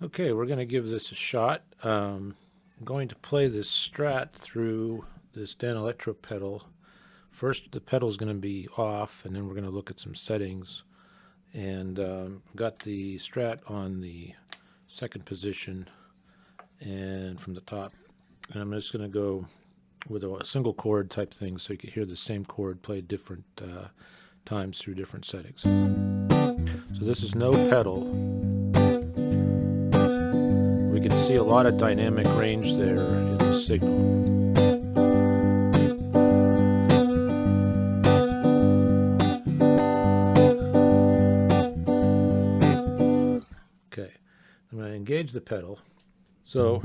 Okay, we're going to give this a shot. I'm going to play this Strat through this Danelectro pedal. First, the pedal is going to be off, and then we're going to look at some settings. And got the Strat on the second position and from the top. And I'm just going to go with a single chord type thing so you can hear the same chord played different times through different settings. So this is no pedal. We can see a lot of dynamic range there in the signal. Okay, I'm going to engage the pedal. So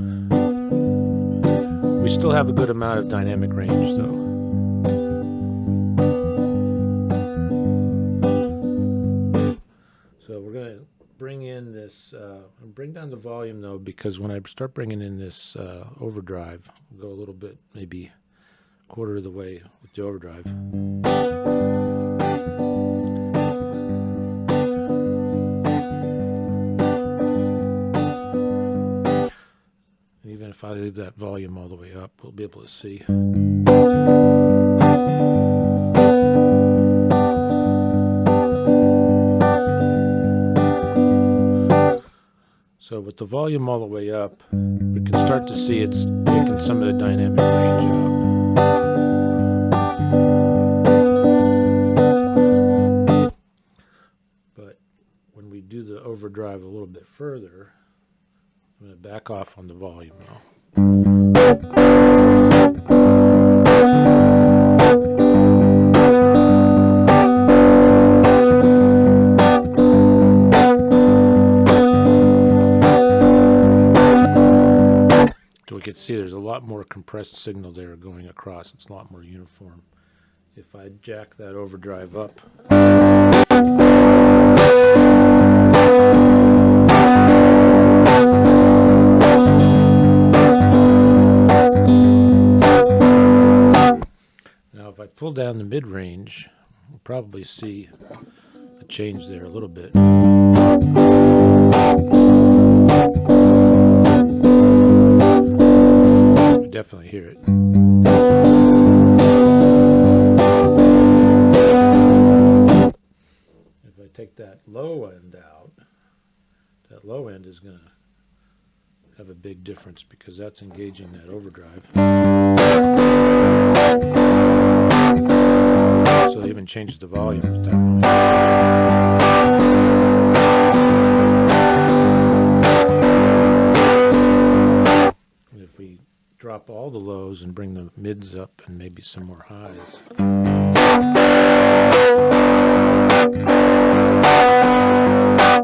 we still have a good amount of dynamic range though. So we're going to bring in this, bring down the volume though, because when I start bringing in this overdrive, I'll go a little bit, maybe a quarter of the way with the overdrive. Even if I leave that volume all the way up, we'll be able to see. So with the volume all the way up, we can start to see it's taking some of the dynamic range out. But when we do the overdrive a little bit further, I'm going to back off on the volume now. So we can see there's a lot more compressed signal there going across. It's a lot more uniform. If I jack that overdrive up, now if I pull down the mid-range, we'll probably see a change there a little bit. Definitely hear it. If I take that low end out, that low end is going to have a big difference because that's engaging that overdrive. So it even changes the volume at that point. If we drop all the lows and bring the mids up and maybe some more highs.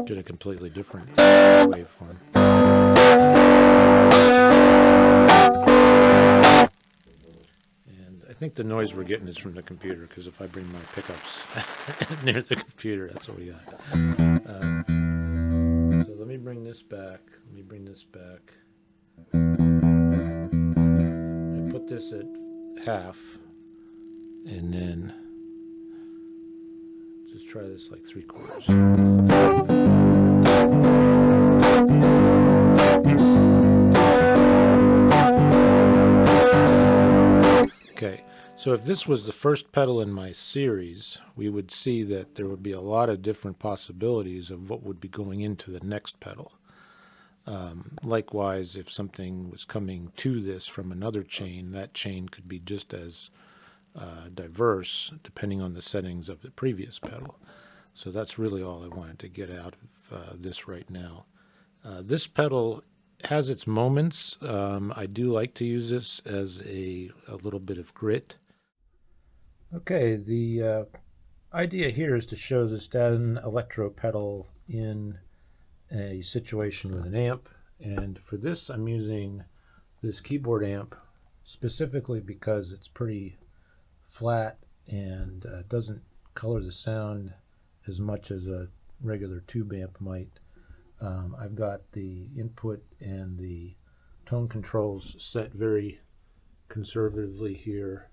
Get a completely different waveform. And I think the noise we're getting is from the computer, because if I bring my pickups near the computer, that's what we got. So let me bring this back. Put this at half, and then just try this like 3/4. Okay, so if this was the first pedal in my series, we would see that there would be a lot of different possibilities of what would be going into the next pedal. Likewise, if something was coming to this from another chain, that chain could be just as diverse depending on the settings of the previous pedal. So that's really all I wanted to get out of this right now. This pedal has its moments. I do like to use this as a little bit of grit. Okay, the idea here is to show this Danelectro pedal in a situation with an amp, and for this I'm using this keyboard amp specifically because it's pretty flat and doesn't color the sound as much as a regular tube amp might. I've got the input and the tone controls set very conservatively here,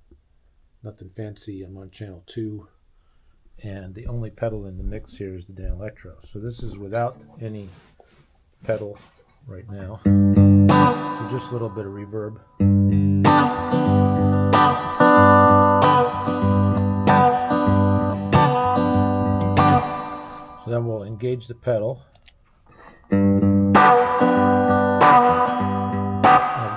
nothing fancy. I'm on channel 2, and the only pedal in the mix here is the Danelectro. So this is without any pedal right now. So just a little bit of reverb. So then we'll engage the pedal. I've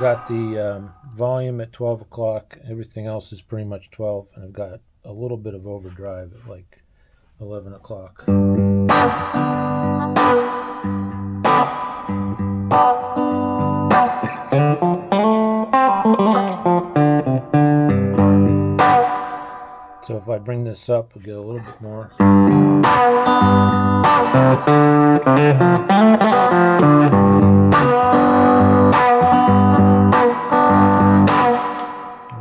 got the volume at 12 o'clock. Everything else is pretty much 12, and I've got a little bit of overdrive at like 11 o'clock. So if I bring this up, we'll get a little bit more. I'm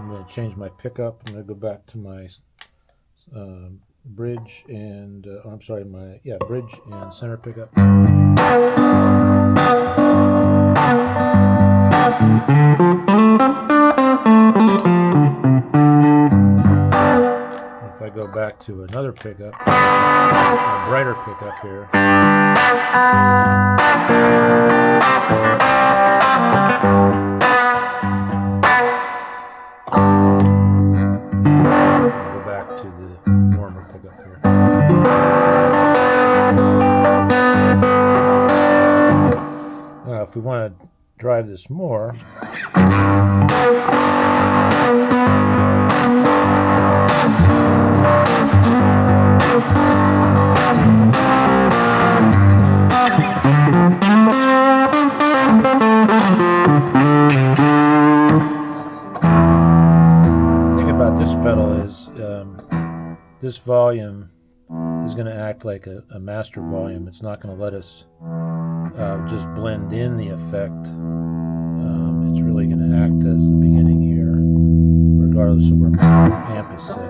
going to change my pickup. I'm going to go back to my bridge and bridge and center pickup. If I go back to another pickup, a brighter pickup here. Go back to the warmer pickup here. Now, if we want to drive this more, the thing about this pedal is this volume is going to act like a master volume. It's not going to let us just blend in the effect. It's really going to act as the beginning here, regardless of where my amp is set. So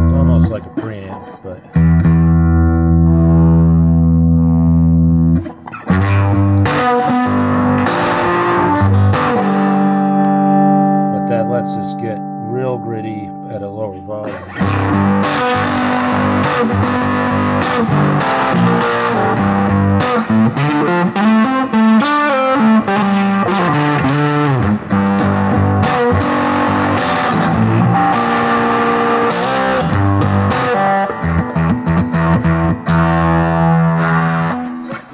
it's almost like a preamp, but that lets us get real gritty at a lower volume.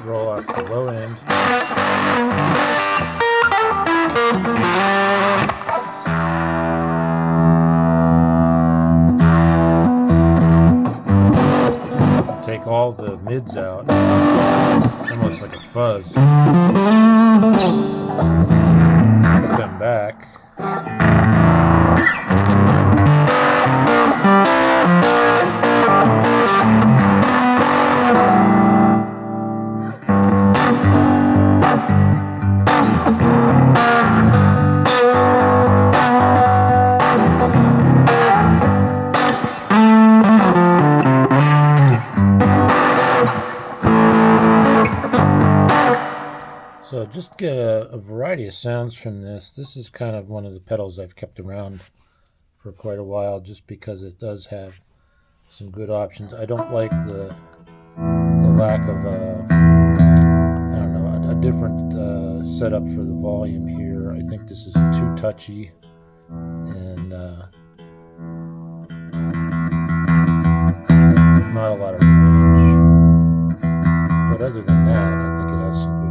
Roll off the low end. Take all the mids out, almost like a fuzz. Put them back. So just get a variety of sounds from this. This is kind of one of the pedals I've kept around for quite a while just because it does have some good options. I don't like the lack of a different setup for the volume here. I think this is too touchy and not a lot of range. But other than that, I think it has some good